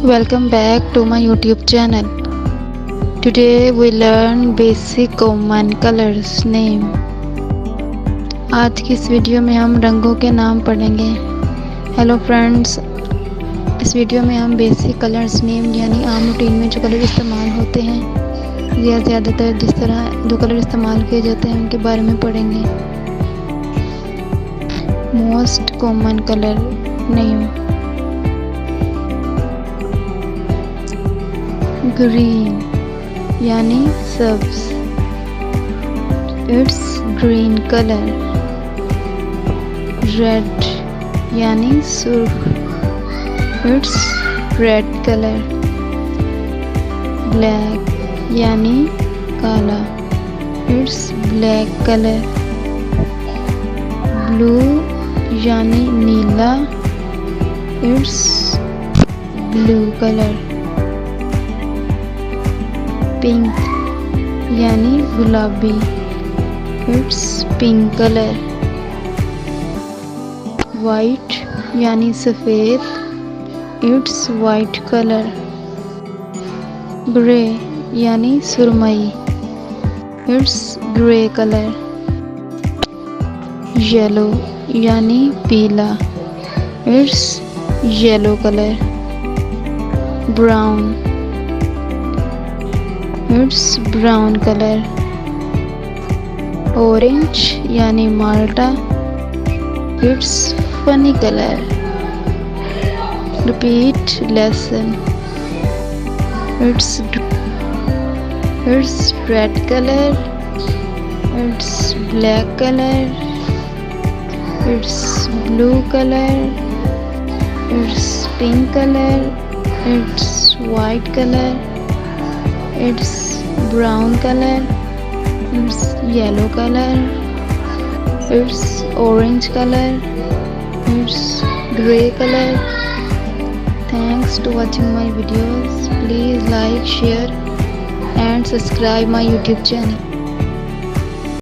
Welcome back to my YouTube channel. Today we learn basic common colors name. आज की इस video में हम रंगों के नाम पढ़ेंगे। हेलो फ्रेंड्स, इस वीडियो में हम बेसिक कलर्स नेम यानी आम रूटीन में जो कलर इस्तेमाल होते हैं या ज़्यादातर जिस तरह जो कलर इस्तेमाल किए जाते हैं उनके बारे में पढ़ेंगे। Most common colour name green यानी सब्ज, इट्स ग्रीन कलर। रेड यानी सुर्ख, इट्स रेड कलर। ब्लैक यानी काला, इट्स ब्लैक कलर। ब्लू यानी नीला, इट्स ब्लू कलर। पिंक यानी गुलाबी, इट्स पिंक कलर। वाइट यानी सफ़ेद, इट्स वाइट कलर। ग्रे यानी सुरमई, इट्स ग्रे कलर। येलो यानी पीला, it's yellow colour. Brown, it's brown colour. Orange यानी माल्टा, it's funny colour. Repeat lesson, it's red colour, it's black colour, it's blue colour, it's pink colour, it's white colour, it's brown color, it's yellow color, it's orange color, it's gray color. Thanks to watching my videos. Please like, share and subscribe my YouTube channel.